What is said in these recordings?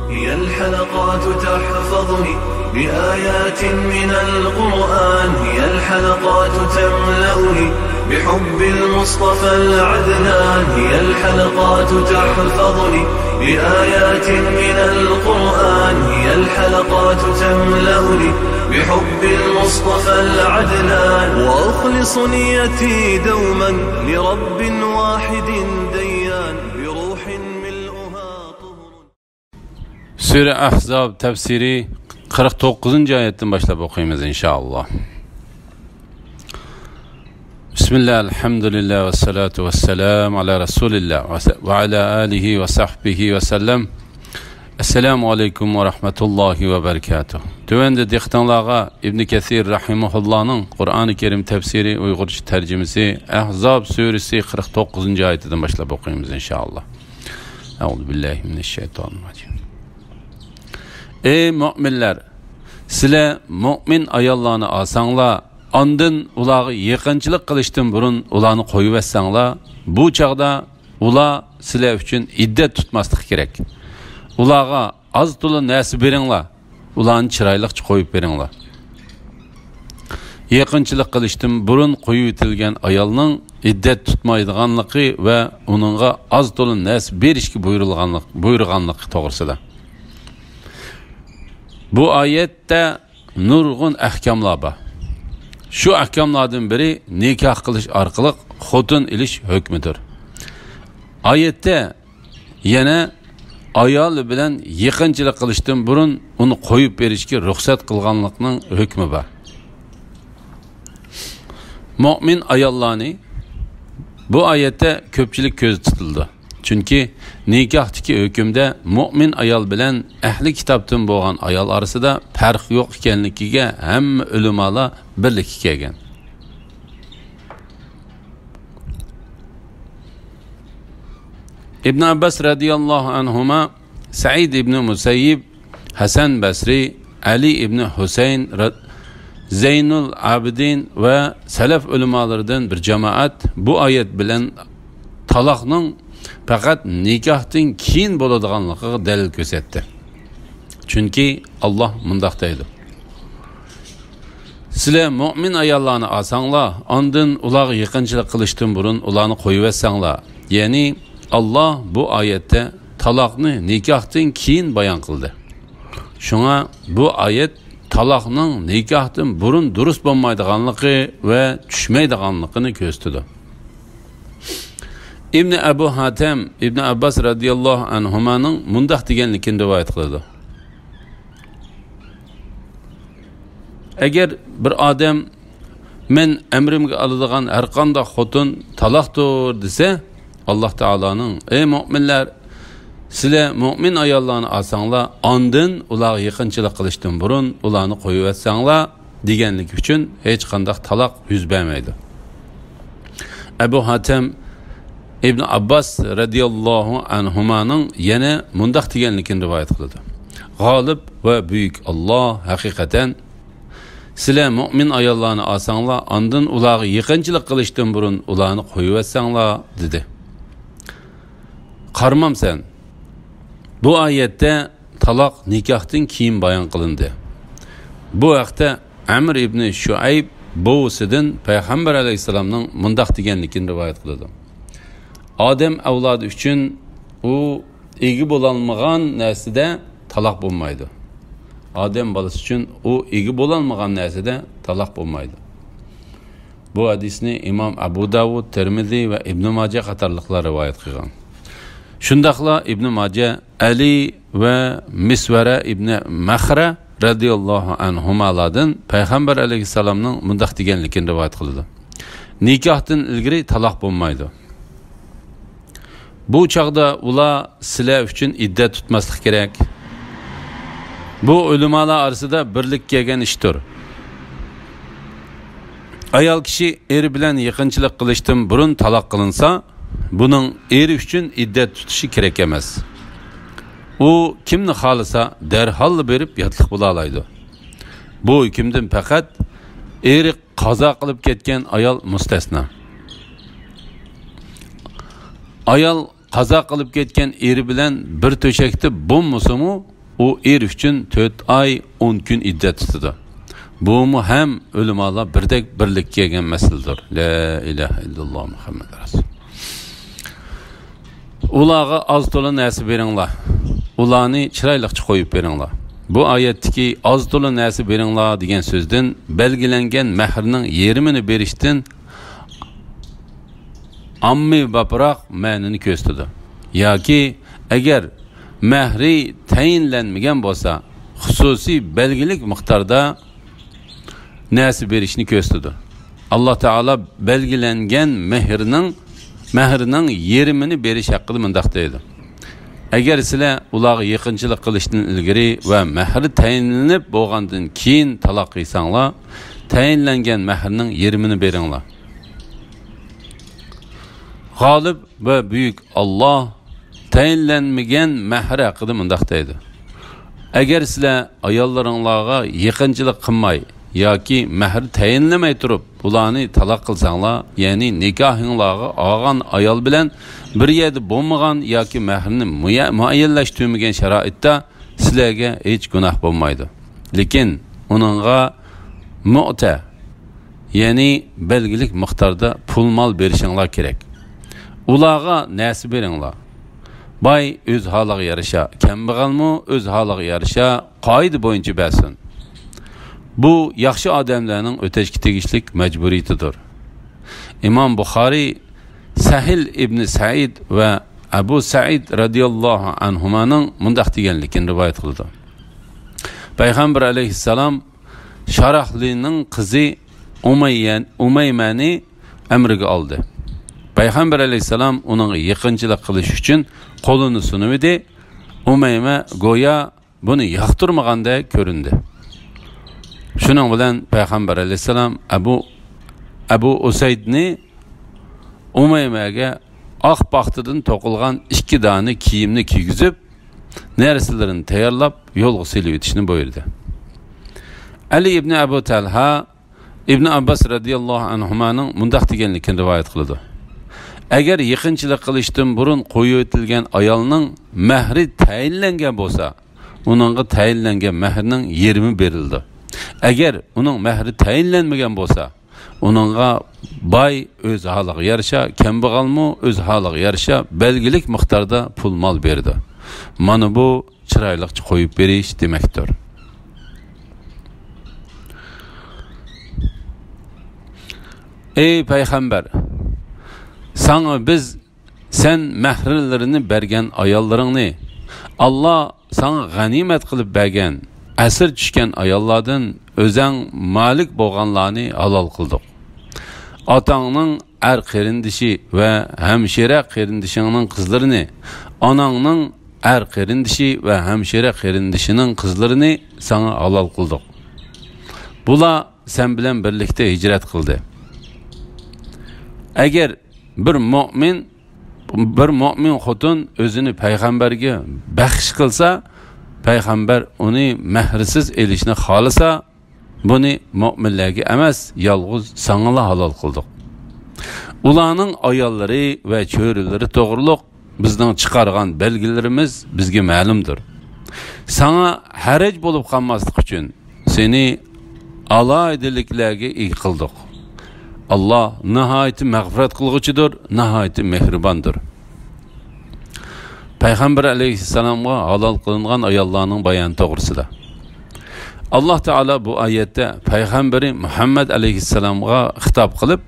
هي الحلقات تحفظني بآيات من القرآن، هي الحلقات تملأني بحب المصطفى العدنان، هي الحلقات تحفظني بآيات من القرآن، هي الحلقات تملأني بحب المصطفى العدنان، وأخلص نيتي دوما لرب واحد ديان بروح ملؤها طهر. Sure Ahzab tefsiri 49. ayetten başlayıp okuyacağız inşallah. Bismillah, elhamdülillah ve salatu ve selamu ala Resulillah ve ala alihi ve sahbihi ve sellem. Esselamu aleyküm ve rahmetullahi ve berekatuhu. Tövende diktanlığa İbn Kesir rahimahullah'ın Kur'an-ı Kerim tefsiri Uygurca tercümesi Ahzab suresi 49. ayetinden başlayıp okuyacağız inşallah. Euzubillahimineşşeytanirracim. Ey müminler, sizler mümin ayollarni alsanglar, ondan ularga yaqinchilik qilishdan burun ularni qo'yib etsanglar, bu chaqda ular sizlar uchun iddat tutmaslik kerak. Ularga oz to'la narsa beringlar, ularni chiroyliqcha qo'yib beringlar. Yaqinchilik qilishdan burun qo'yib etilgan ayolning iddat tutmaydiganligi va uningga oz to'la narsa berishga buyurganligi to'g'risida. Bu ayette nurgun ahkamlar var. Şu ahkamlardan biri nikah qilish orqali xotin ilish hukmidir. Ayette yana ayol bilan yaqinchilik qilishdan burun uni qo'yib berishga ruxsat qilganlikning hukmi bor. Mu'min ayollarni bu ayette ko'pchilik ko'z tutildi. Çünkü nikahdaki hükümde mümin ayol bilen ehli kitaptan bo'lgan ayol arasida farq yo'q ekanligiga hamma ulamolar birlik kelgan. İbn Abbas radıyallahu anhuma, Sa'id ibn Musayyib, Hasan Basri, Ali ibn Husayn, Zeynul Abidin ve salaf ulamalardan bir cemaat bu ayet bilen talaqning faqat nikahdan keyin bo'ladiganligiga dalil ko'rsatdi. Chunki Alloh mundaq deydi: sizlar mu'min ayollarni olsanglar, ondan ularga yaqinchilik qilishdan burun ularni qo'yib etsanglar. Ya'ni Alloh bu oyatda taloqni nikahdan keyin bayon qildi. Shunga bu oyat taloqning nikahdan burun durust bo'lmaydiganligi va tushmaydiganligini ko'rsatdi. İbn Ebu Hatem, İbn Abbas radıyallahu anhumanın mundaq deganligini rivoyat qiladi. Agar bir odam men amrimga oladigan har qanday xotin taloqdir desa, Alloh taolaning ey mu'minlar, sizlar mu'min ayollarni olsanglar, ondan ularga yaqinchilik qilishdan burun ularni qo'yib etsanglar deganlik uchun hech qanday taloq yuz bermaydi. Ebu Hatem İbn Abbas radıyallahu anhumanın yana mundaq deganligini rivoyat qildi. G'olib va buyuk Alloh haqiqatan sizlar mu'min ayollarni olsanglar, ondan ularga yaqinchilik qilishdan burun ularni qo'yib etsanglar dedi. Qarmam sen. Bu oyatda taloq nikahdan keyin bayon qilindi. Bu vaqtda Amr ibn Shuayb buvisidan payg'ambar alayhisalomning mundaq deganligini rivoyat qildi. Adem avlodi uchun u egi bo'lolmagan narsada taloq bo'lmaydi. Adem bolasi uchun u egi bo'lolmagan narsada taloq bo'lmaydi. Bu hadisni Imom Abu Davud, Tirmizi va Ibn Majah qatorliqlar rivoyat qilgan. Shundaqla Ibn Majah Ali va Misvara ibn Mahra radiyallohu anhumalardan payg'ambar alayhisalomning mundaq deganligini rivoyat qildi. Nikahdan ilgari taloq bo'lmaydi. Bu çağda ular sizlar uchun iddat tutmaslik kerak. Bu ulamolar orasida birlik kelgan ishdir. Ayol kishi eri bilan yaqinchilik qilishdan burun taloq qilinsa, buning eri uchun iddat tutishi kerak emas. U kimni xolisa darhol berib yotliq bo'la oladi. Bu hukmdan faqat eri qazo qilib ketgan ayol mustasno. Ayol qazo qilib ketgan eri bilan bir to'shakda bo'lmasa-mu, u uchun 4 oy 10 kun iddat tutadi. Bu mu ham ulamalar birdek birlik kelgan masaladir. La ilaha illalloh Muhammad rasul. Ularga az to'la narsa beringlar. Ularni chiroyliqcha qo'yib beringlar. Bu oyatdagi az to'la narsa beringlar degan so'zdan belgilangan mahrning yarmini berishdan ammi baproq ma'nini ko'rsatadi. Yoki agar mahri tayinlanmagan bo'lsa, xususiy belgilik miqdorda narsa berishni ko'rsatadi. Alloh taolo belgilangan mahrning yarmini berish haqida mundaq deydi. Agar sizlar ularga yaqinchilik qilishdan ilgari va mahr tayinlanib bo'lgandan keyin taloq qilsanglar, tayinlangan mahrning yarmini beringlar. G'olib va buyuk Alloh tayinlanmagan mahr haqida mundaq deydi. Agar sizlar ayollaringizga yaqinchilik qilmay yoki mahr tayinlamay turib ularni taloq qilsanglar, ya'ni nikohingizga olgan ayol bilan bir yerda bo'lmagan yoki mahrni muayyanlashtirmagan sharoitda sizlarga hech gunoh bo'lmaydi. Lekin uningga mu'ta, ya'ni belgilik miqdorda pul mol berishinglar kerak. Ularga narsa beringlar. Boy o'z holiga yarasha, kambag'almi o'z holiga yarasha qoida bo'yicha bersin. Bu yaxshi odamlarning o'tashga tegishlik majburiyatidir. Imom Buxoriy Sahil ibn Said va Abu Said radhiyallohu anhumaning mundaq deganligini rivoyat qildi. Payg'ambar alayhissalom Sharahlining qizi Umaymani amriga oldi. Payg'ambar alayhissalom uning yaqinchilik qilish uchun qo'lini sunuvdi. Umayma go'yo buni yoqtirmaganda ko'rindi. Shuning bilan Payg'ambar alayhissalom Abu Usaydni Umaymaga oq paxtadan to'qilgan 2 dona kiyimni kiygizib, narsalarni tayyorlab yo'lga silib o'tishni buyurdi. Ali ibn Abu Talha Ibn Abbas radhiyallohu anhumaning mundaq deganligini rivoyat qildi. Agar yaqinchilik qilishdan burun qo'yib o'tilgan ayolning mahri tayinlangan bo'lsa, uningga tayinlangan mahrning yarmi berildi. Agar uning mahri tayinlanmagan bo'lsa, uningga boy o'z holiga yarasha, kambag'almi o'z holiga yarasha belgilik miqdorda pul mol berdi. Mana bu chiroyliqcha qo'yib berish demakdir. Ey payg'ambar, sen mahrlarini bergan ayollaringni Alloh sana g'animat qilib bergan asir tushgan ayollardan o'zing malik bo'lganlarni halol qildik. Otangning er qarindishi va hamshira qarindishining qizlarini, onangning er qarindishi va hamshira qarindishining qizlarini sana halol qildik. Bular sen bilan birlikda hijrat qildi. Agar bir mu'min xotin o'zini payg'ambarga baxsh qilsa, payg'ambar uni mahrsiz elishni xolisa, buni mu'minlarga emas, yolg'iz sangala halol qildik. Ularning ayollari va cho'rilari to'g'riliq bizning chiqargan belgilarimiz bizga ma'lumdir. Sana haraj bo'lib qolmaslik uchun seni alaydiliklarga eg qildik. Allah nihayet mağfiret kılgıcıdır, nihayet mehribandыр. Peygamber aleyhisselam'a halal kılınan ayollarının bayanı doğrusuda. Allah Teala bu ayette Peygamberi Muhammed aleyhisselam'a hitap kılıp,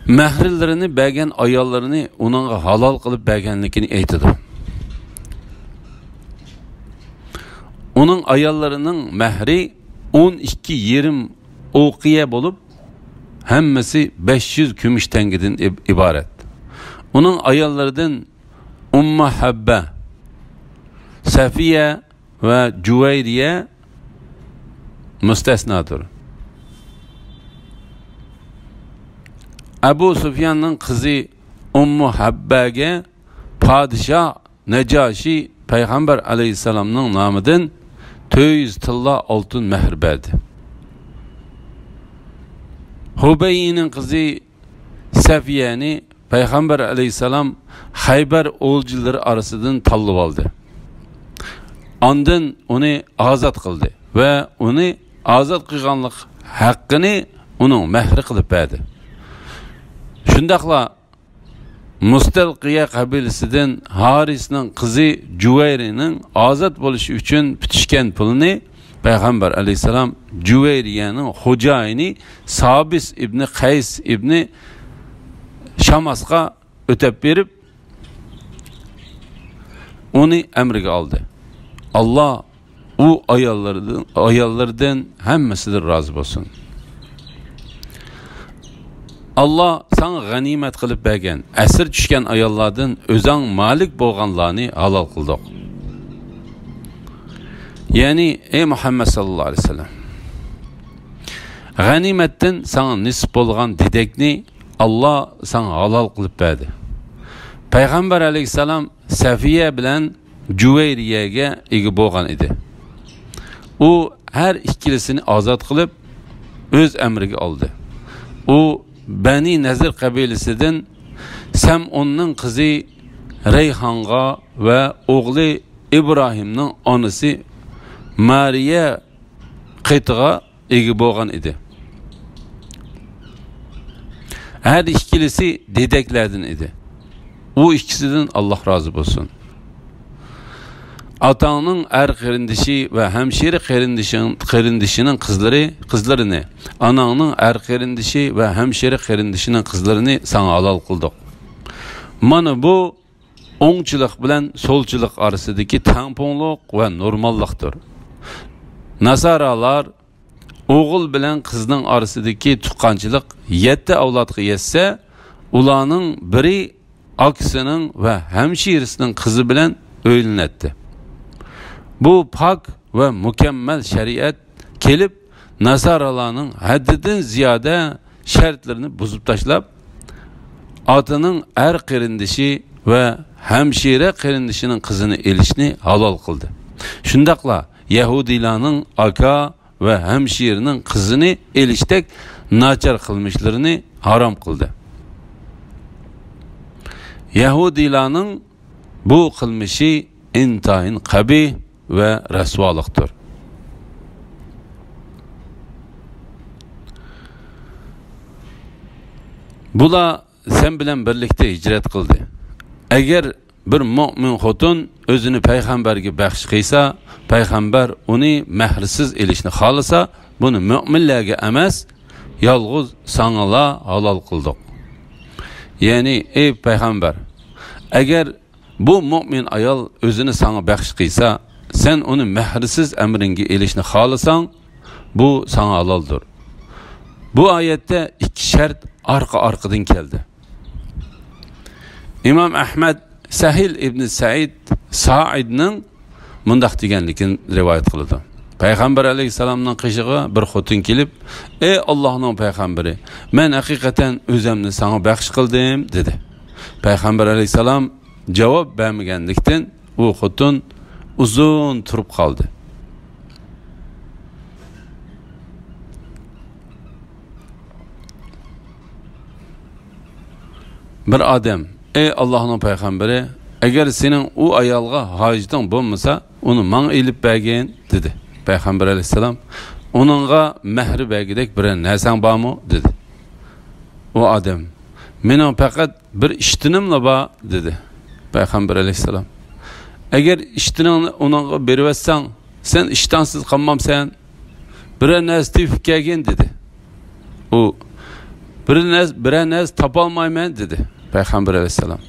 mehrillerini bergen ayollarını onun halal kılıp bergenlikini eytidir. Onun ayollarının mehri 12 yerim uqiye bulup, hammasi 500 kumush tangadan iborat. Uning ayollardan Ummu Habba, Safiya va Juvayriya mustasnodir. Abu Sufyanning qizi Ummu Habbaga podshoh Najoshi payg'ambar alayhisalomning nomidan 400 tilla oltin mehr berdi. Hubayning qizi Safiyani payg'ambar alayhisalom Xaybar o'ljilari orasidan tanlab oldi. Ondan uni ozod qildi va uni ozod qilganlik haqqini uning mahri qilib berdi. Shundaqla Mustalqiya qabilasidan Harisning qizi Juvayrining ozod bo'lishi uchun bitishgan pulni Payg'ambar alayhisalom Juvayriyaning xo'jayini Sabis ibn Qays ibn Shamasga o'tab berib, uni amriga oldi. Allah u ayollardan hammasidan rozi bo'lsin. Allah sana g'animat qilib bergan, asir tushgan ayollardan o'zing malik bo'lganlarni halol qildik. Ya'ni ey Muhammad sallallohu alayhi vasallam, g'animatdan sana nisb bo'lgan dedekni Allah sana halol qilib berdi. Payg'ambar alayhisalom Safiya bilan Juvayriyaga ega bo'lgan edi. U har ikkilisini ozod qilib o'z amriga oldi. U Bani Nazir qabilasidan Sam'unning qizi Rayhonga va o'g'li Ibrohimning onasi Mariya Qitga ega bo'lgan edi. Her ikkilisi dedeklerden idi. O ikkisidan Allah razı olsun. Atanın er qerindişi ve hemşire qerindişinin kızlarını, ananın er qerindişi ve hemşire qerindişinin kızlarını sana halal kıldık. Mana bu oңçılık bilen solçılık arasındaki tamponluk ve normallıktır. Nasaralar oğul bilen kızның arasındaki tuqqançılık 7 avlatqa yetse, ulanın biri akisinin ve hemşiresinin kızı bilen öylenetti. Bu pak ve mükemmel şeriat kelip Nasaralarning haddidan ziyade şartlarını bozup taşlap, atının er qerindişi ve hemşire qerindişinin kızını elişini halal kıldı. Şundaqla Yahudilarning aka ve hemşirenin kızını eliştek naçar kılmışlarını haram kıldı. Yahudilarning bu kılmışı intayin qabih ve rasvalıktır. Bula sen bilen birlikte hicret kıldı. Eğer bir mümin xotun özünü peygamberge bəxş qilsa, peygamber onu mehrisiz elişini xalasa, bunu müminlerge emas, yalğız sanala halal kıldık. Yani ey peygamber, eğer bu mümin ayol özünü sana bəxş qilsa, sen onu mehrisiz emringe elişini xalasan, bu sana halaldır. Bu ayette iki şart arka-arkadan geldi. İmam Ahmed Sahil ibn Said Sa'idning mundaq deganligini rivayet qildi. Payg'ambar alayhisalomning qishig'i bir xotin kelib, "Ey Allohning payg'ambari, men haqiqatan o'zimni sana bəxş qildim" dedi. Payg'ambar alayhisalom javob bermaganlikdan u xotin uzun turib qoldi. Bir adam, ey Allah'ın peygamberi, eğer senin o ayalga hacıdan bulmasa, onu man elip bergin dedi. Peygamber aleyhisselam, onunla mehri bergidek bir nersen var mı dedi. O adam, benim fakat bir iştinimle var dedi. Peygamber aleyhisselam, eğer iştinini onunla veriversen, sen iştansız kalmamsan, bir neresi tevfik gelgin dedi. O, bir neresi tapalmayman dedi. Peygamber aleyhisselam.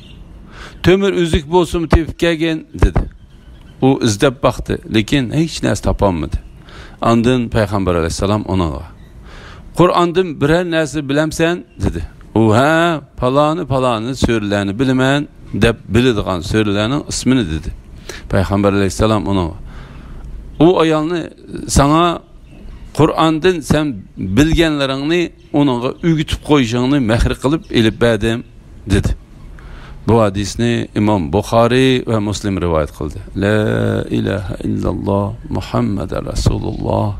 Tömür üzük bolsun tevfik gelgen dedi. O izlep baktı. Lekin hiç neresi tapamadı. Andın Peygamber aleyhisselam ona. Kur'an'dan birer neresi bilemsen dedi. O ha palanı sürülerini bilmeyen de bildiğin sürülerinin ismini dedi. Peygamber aleyhisselam ona. O ayalını sana Kur'an'dan sen bilgenlerini onunla ügütüp koyacağını mehri kılıp elip verdim dedi. Bu hadisni İmam Bukhari ve Müslim rivayet kıldı. La ilahe illallah Muhammed Resulullah.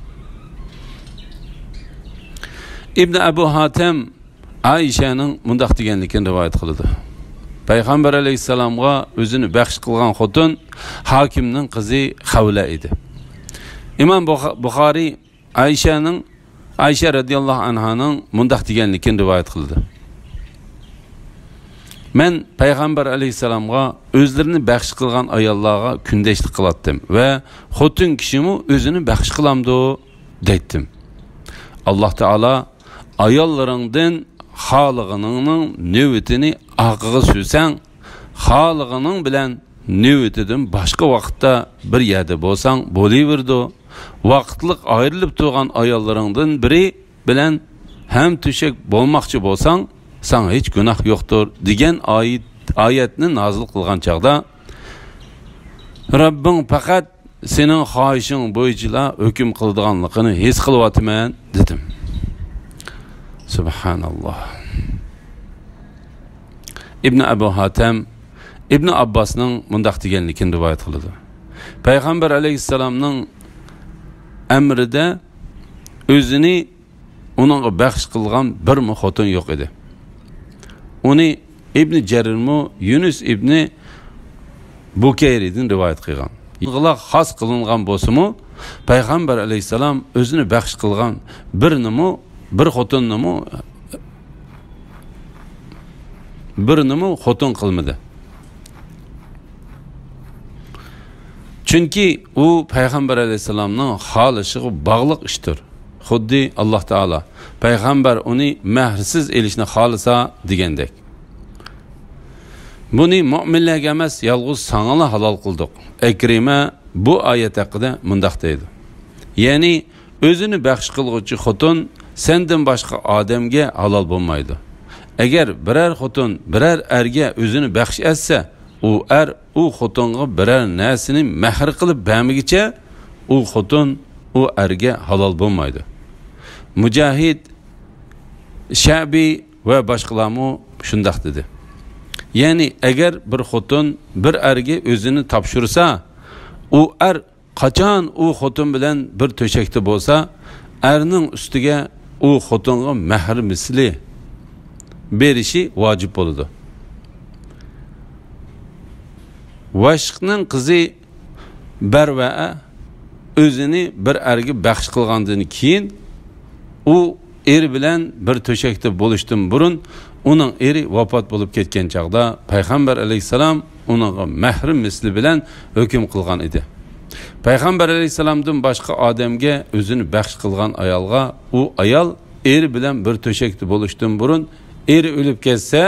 İbn Ebu Hatem Ayşe'nin mundaq deganligini rivayet kıldı. payg'ambar alayhissalomga o'zini baxsh qilgan xotin hokimning qizi Xavla edi. Imom Buxoriy Aysha radhiyallohu anhaning mundaq deganligini rivoyat qildi. Men payg'ambar alayhissalomga o'zlarini baxsh qilgan ayollarga kundashlik qilatdim va xotin kishimi o'zini baxsh qilamdi deydim. Alloh taolo ayollaringdan xoliqining navbatini oqiga sursang, xoliqining bilan navbatidan boshqa vaqtda bir yerda bo'lsang bo'laverdi. Vaqtliq ayrilib turgan ayollaringdan biri bilan ham to'shak bo'lmoqchi bo'lsang, sana hech gunoh yo'qdir degan oyatni nozil qilgan chaqda Rabbing faqat sening xohishing bo'yicha hukm qiladiganligini his qilyapman dedim. Subhanalloh. Ibn Abu Hatim Ibn Abbosning mundaq deganligini rivoyat qiladi. Payg'ambar alayhissalomning amrida o'zini uningga baxsh qilgan bir xotin yo'q edi. Uni Ibn Jarirmu Yunus ibn Bukayridan rivoyat qilgan. Yig'lar xos qilingan bo'lsa-mu, payg'ambar alayhissalom o'zini baxsh qilgan bir xotinnimi xotin qilmadi. Chunki u payg'ambar alayhissalomning xolishiga bog'liq ishdir. Xuddi Alloh taolo payg'ambar uni mahrsiz elishni xolisa degandek. Buni mu'minlarga emas, yolg'iz sanga halol qildik. Akrima bu oyat haqida mundaq deydi. Ya'ni o'zini baxsh qilguvchi xotin sendan boshqa odamga halol bo'lmaydi. Agar biror xotin biror erga o'zini baxsh etsa, u xotinga biror narsani mehr qilib bermagicha u xotin u erga halol bo'lmaydi. Mujahid, Shabi va boshqalarmi shundaq dedi. Ya'ni agar bir xotin bir erga o'zini topshirsa, u er qachon u xotin bilan bir to'shakda bo'lsa, erning ustiga u xotinga mehr misli berishi vojib bo'ladi. Vashqning qizi Barva o'zini bir erga baxsh qilgandan keyin u er bilan bir to'shakda bo'lishdan burun uning eri vafot bo'lib ketgan chaqda payg'ambar alayhissalom uningga mehr misli bilan hukm qilgan edi. Payg'ambar alayhissalomdan boshqa odamga o'zini baxsh qilgan ayolga u ayol er bilan bir to'shakda bo'lishdan burun er o'lib ketsa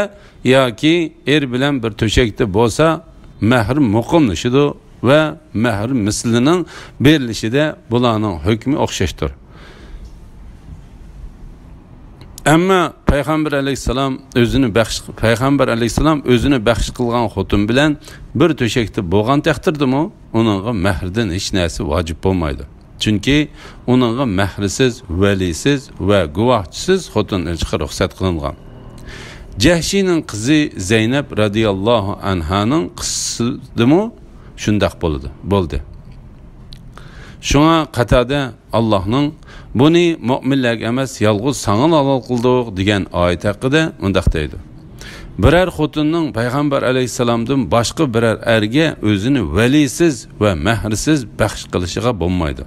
yoki er bilan bir to'shakda bo'lsa mehr muqimlashidi va mehr mislining berilishida bularning hukmi o'xshashdir. Ammo payg'ambar alayhissalom o'zini baxsh qilgan xotin bilan bir to'shakda bo'lgan taqdirdami, uningga mehrdan hech narsa vojib bo'lmaydi. Chunki uningga mehrsiz, valisiz va guvohchisiz xotin ilishga ruxsat qilingan. Jahshining qizi Zaynab radhiyallohu anhaning qissasimi shundaq bo'ldi. Shunga qatada Allohning buni mu'minlarga emas, yolg'iz sana halol qildik degan oyat haqida mundaq deydi. Biror xotinning payg'ambar alayhissalomdan boshqa biror erga o'zini valisiz va mehrsiz baxsh qilishiga bo'lmaydi.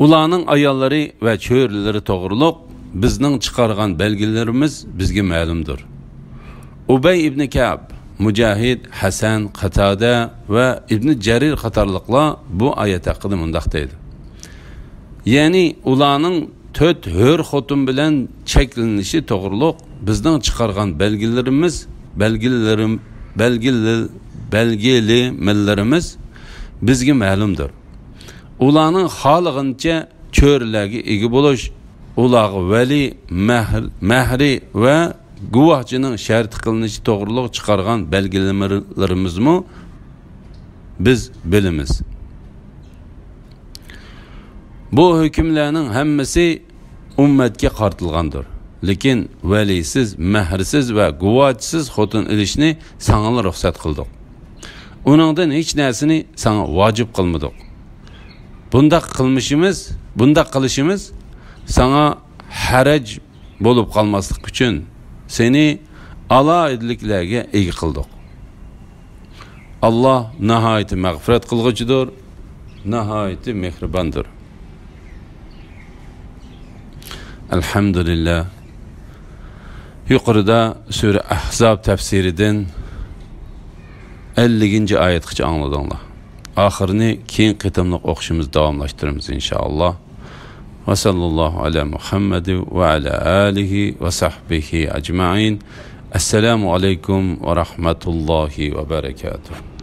Ularning ayollari va cho'rilari to'g'riliq bizning chiqargan belgilarimiz bizga ma'lumdir. Ubay ibn Ka'b, Mujahid, Hasan, Qatada va Ibn Jarir qatorliqlar bu oyat haqida mundaq deydi. Ya'ni ularning 4 hur xotin bilan cheklanishi to'g'riliq bizning chiqargan belgilarimiz bizga ma'lumdir. Ularning xolig'incha cho'rlarga ega bo'lish, ularga vali, mahri va guvohchining sharti qilinishi to'g'riliq chiqargan belgilamalarimizmi biz bilamiz. Bu hukmlarning hammasi ummatga qartilgandir. Lekin valisiz, mahrsiz va guvohchisiz xotin ilishni sana ruxsat qildik. Uningdan hech narsani sana vojib qilmadik. Bundaq qilishimiz sana haraj bo'lib qolmaslik uchun, seni alayidliklarga ega qildik. Allah nihayet mağfiret kılgıcıdır, nihayet mehribandыр. Elhamdülillah. Yuqorida Sure Ahzab tefsirinden 50. ayetgacha anladыңlar. Axirini keyin qitimliq o'qishimiz davomlashtiramiz inshaalloh. Va sallallohu ala Muhammad va ala alihi va sahbihi ajma'in. Assalomu alaykum va rahmatullohi va barakatuh.